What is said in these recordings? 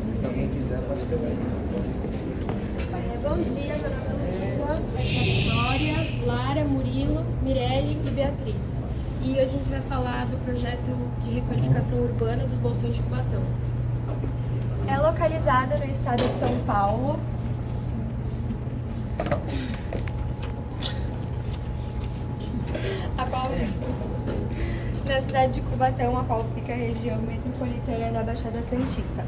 Se alguém quiser, pode pegar isso. Bom dia, meu nome é Luísa, Vitória, Lara, Murilo, Mirelle e Beatriz. E hoje a gente vai falar do projeto de requalificação urbana dos Bolsões de Cubatão. É localizada no estado de São Paulo. Na cidade de Cubatão, a qual fica a região metropolitana da Baixada Santista.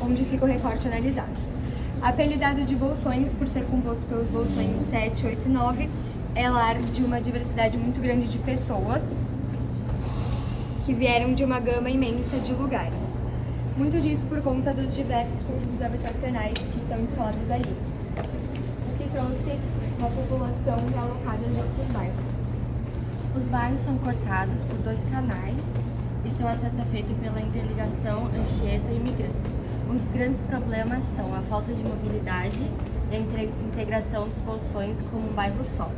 Onde fica o recorte analisado. Apelidado de Bolsões, por ser composto pelos Bolsões 7, 8 e 9, é lar de uma diversidade muito grande de pessoas que vieram de uma gama imensa de lugares. Muito disso por conta dos diversos conjuntos habitacionais que estão instalados ali, o que trouxe uma população realocada de outros bairros. Os bairros são cortados por 2 canais e seu acesso é feito pela interligação Anchieta e Imigrantes. Um dos grandes problemas são a falta de mobilidade e a integração dos Bolsões como um bairro só.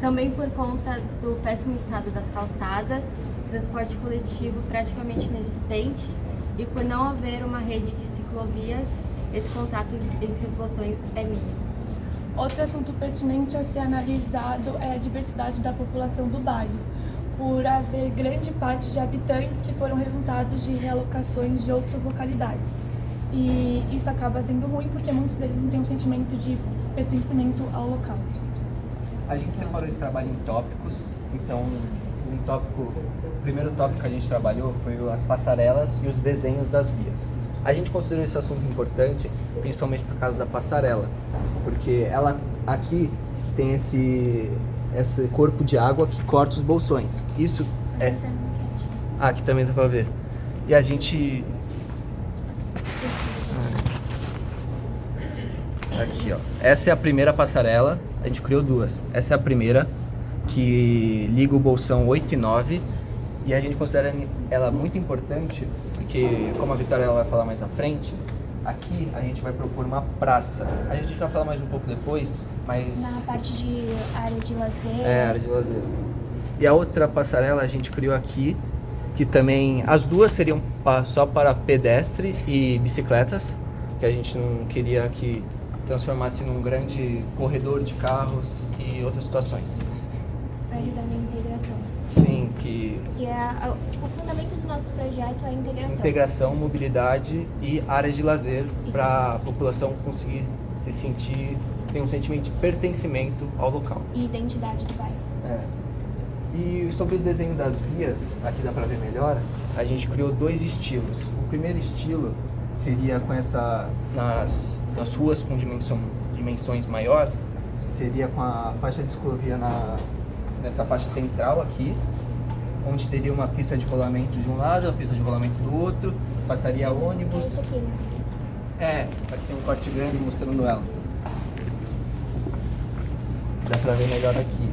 Também por conta do péssimo estado das calçadas, transporte coletivo praticamente inexistente e por não haver uma rede de ciclovias, esse contato entre os Bolsões é mínimo. Outro assunto pertinente a ser analisado é a diversidade da população do bairro, por haver grande parte de habitantes que foram resultados de realocações de outras localidades. E isso acaba sendo ruim porque muitos deles não têm um sentimento de pertencimento ao local. A gente separou esse trabalho em tópicos, então o primeiro tópico que a gente trabalhou foi as passarelas e os desenhos das vias. A gente considerou esse assunto importante, principalmente por causa da passarela, porque ela aqui tem esse corpo de água que corta os bolsões. Isso é... aqui também dá pra ver. E a gente... aqui, ó. Essa é a primeira passarela, a gente criou 2. Essa é a primeira, que liga o bolsão 8 e 9, e a gente considera ela muito importante, porque, como a Vitória ela vai falar mais à frente, aqui a gente vai propor uma praça. A gente vai falar mais um pouco depois, mas... Na parte de área de lazer. Área de lazer. E a outra passarela a gente criou aqui, que também... As duas seriam só para pedestre e bicicletas, que a gente não queria que transformasse num grande corredor de carros e outras situações. Para ajudar na integração. Sim, que O fundamento do nosso projeto é a integração. Integração, mobilidade e áreas de lazer para a população conseguir se sentir, ter um sentimento de pertencimento ao local. E identidade do bairro. E sobre os desenhos das vias, aqui dá para ver melhor, a gente criou 2 estilos. O primeiro estilo seria com nas ruas com dimensões maiores, seria com a faixa de ciclovia nessa faixa central aqui, onde teria uma pista de rolamento de um lado, a pista de rolamento do outro, passaria ônibus. Isso aqui, né? Aqui tem um corte grande mostrando ela. Dá pra ver melhor aqui.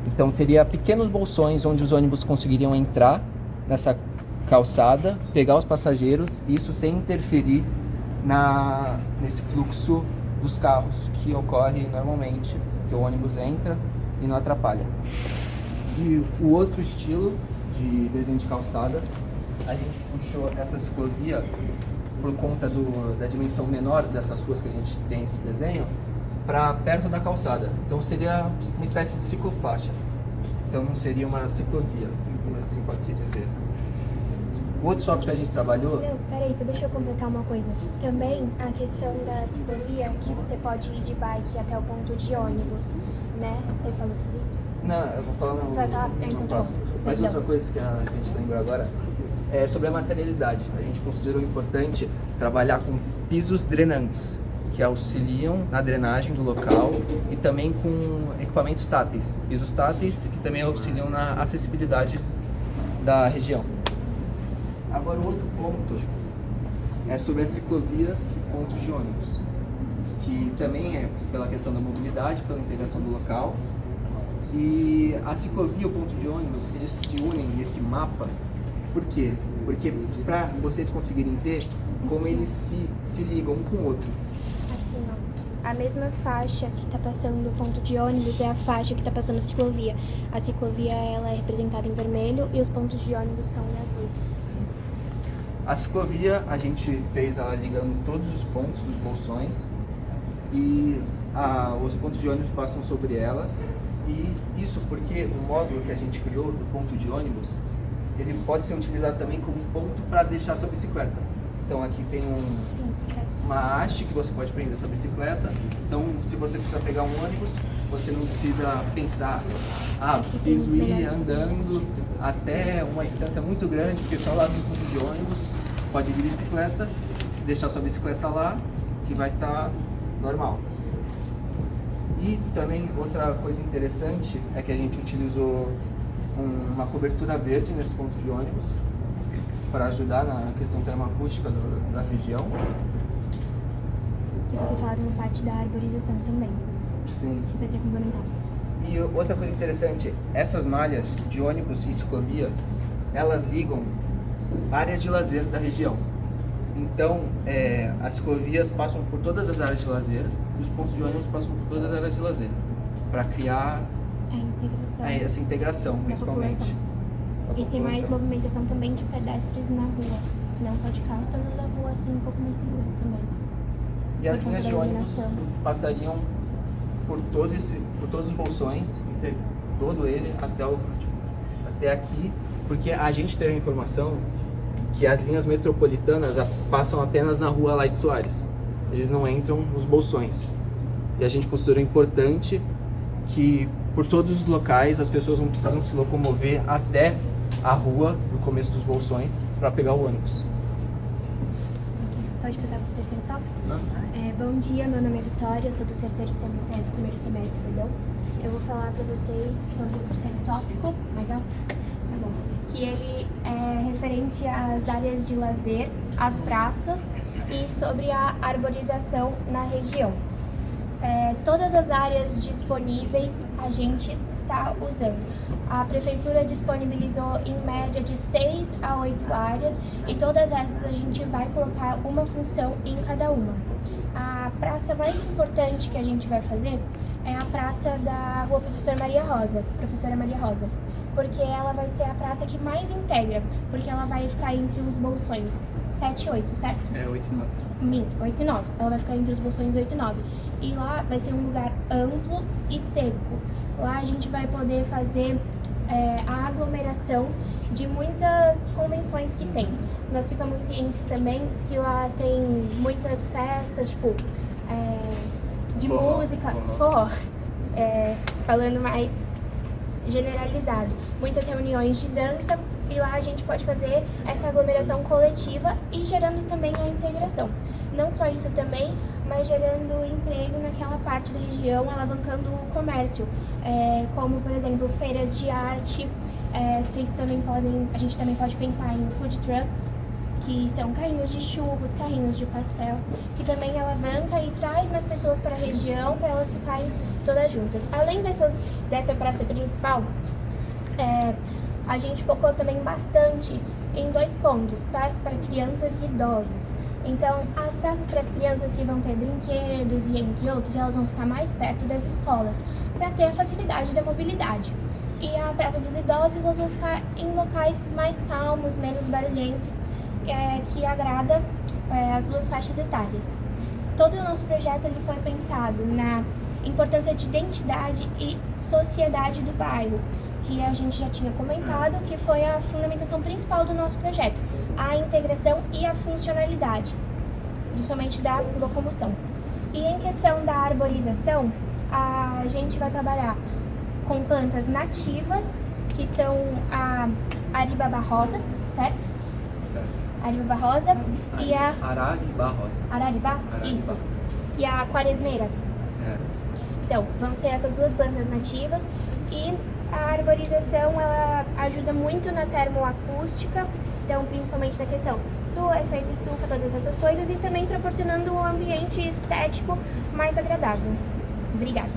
Então teria pequenos bolsões onde os ônibus conseguiriam entrar nessa calçada, pegar os passageiros, isso sem interferir nesse fluxo dos carros que ocorre normalmente, que o ônibus entra e não atrapalha. E o outro estilo de desenho de calçada, a gente puxou essa ciclovia por conta da dimensão menor dessas ruas que a gente tem esse desenho, para perto da calçada. Então seria uma espécie de ciclofaixa. Então não seria uma ciclovia, assim pode-se dizer. O outro tópico que a gente trabalhou... Não, peraí, deixa eu completar uma coisa. Também a questão da ciclovia, que você pode ir de bike até o ponto de ônibus, né? Você falou sobre isso? Não, eu vou falar Você vai falar? Então, no próximo. Mas outra coisa que a gente lembrou agora é sobre a materialidade. A gente considerou importante trabalhar com pisos drenantes, que auxiliam na drenagem do local, e também com equipamentos táteis. Pisos táteis que também auxiliam na acessibilidade da região. Agora, o outro ponto é sobre as ciclovias e pontos de ônibus, que também é pela questão da mobilidade, pela integração do local. E a ciclovia e o ponto de ônibus, eles se unem nesse mapa. Por quê? Porque para vocês conseguirem ver como eles se ligam um com o outro. Assim, ó. A mesma faixa que está passando o ponto de ônibus é a faixa que está passando a ciclovia. A ciclovia ela é representada em vermelho e os pontos de ônibus são em azuis. Sim. A ciclovia, a gente fez ela ligando todos os pontos dos bolsões e os pontos de ônibus passam sobre elas. E isso porque o módulo que a gente criou do ponto de ônibus, ele pode ser utilizado também como ponto para deixar sua bicicleta. Então aqui tem uma haste que você pode prender sua bicicleta. Então se você precisa pegar um ônibus, você não precisa pensar, preciso ir andando até uma distância muito grande, porque só lá no ponto de ônibus pode ir de bicicleta, deixar sua bicicleta lá, que vai estar normal. E também outra coisa interessante é que a gente utilizou uma cobertura verde nesses pontos de ônibus para ajudar na questão termoacústica da região. E você falaram na parte da arborização também. Sim. Que vai ser complementar. E outra coisa interessante, essas malhas de ônibus e ciclovia, elas ligam áreas de lazer da região. Então, as ciclovias passam por todas as áreas de lazer, e os pontos de ônibus passam por todas as áreas de lazer, para criar essa integração, principalmente. E tem mais movimentação também de pedestres na rua, não só de carros, tornando a rua assim um pouco mais segura também. E as linhas de ônibus passariam por todos os bolsões, todo ele até aqui, porque a gente teve a informação que as linhas metropolitanas passam apenas na rua Laide Soares. Eles não entram nos bolsões. E a gente considerou importante que por todos os locais as pessoas não precisam se locomover até a rua no começo dos bolsões para pegar o ônibus. Pode passar para o terceiro tópico? Bom dia, meu nome é Vitória, eu sou do primeiro semestre, perdão. Eu vou falar para vocês sobre o terceiro tópico, mais alto, tá bom, que ele é referente às áreas de lazer, às praças e sobre a arborização na região. Todas as áreas disponíveis a gente está usando. A prefeitura disponibilizou em média de 6 a 8 áreas e todas essas a gente vai colocar uma função em cada uma. A praça mais importante que a gente vai fazer é a praça da Rua Professora Maria Rosa, porque ela vai ser a praça que mais integra, porque ela vai ficar entre os bolsões 7 e 8, certo? 8 e 9. 8 e 9. Ela vai ficar entre os bolsões 8 e 9. E lá vai ser um lugar amplo e seco. Lá a gente vai poder fazer a aglomeração de muitas convenções que tem. Nós ficamos cientes também que lá tem muitas festas, tipo, de música, forró, falando mais generalizado. Muitas reuniões de dança e lá a gente pode fazer essa aglomeração coletiva e gerando também a integração. Não só isso também, mas gerando emprego naquela parte da região, alavancando o comércio, como por exemplo feiras de arte. A gente também pode pensar em food trucks, que são carrinhos de churros, carrinhos de pastel, que também alavanca e traz mais pessoas para a região, para elas ficarem todas juntas. Além dessa praça principal, a gente focou também bastante em 2 pontos, praças para crianças e idosos. Então, as praças para as crianças que vão ter brinquedos e entre outros, elas vão ficar mais perto das escolas, para ter a facilidade da mobilidade. E a praça dos idosos, elas vão ficar em locais mais calmos, menos barulhentos, que agrada as 2 faixas etárias. Todo o nosso projeto ele foi pensado na importância de identidade e sociedade do bairro, que a gente já tinha comentado, que foi a fundamentação principal do nosso projeto, a integração e a funcionalidade, principalmente da locomoção. E em questão da arborização, a gente vai trabalhar com plantas nativas, que são a Aribaba rosa, certo? Certo. Aribaba rosa e a... Araribá rosa. Araribá? Isso. E a quaresmeira. Então, vão ser essas 2 plantas nativas e a arborização, ela ajuda muito na termoacústica, então principalmente na questão do efeito estufa, todas essas coisas, e também proporcionando um ambiente estético mais agradável. Obrigada.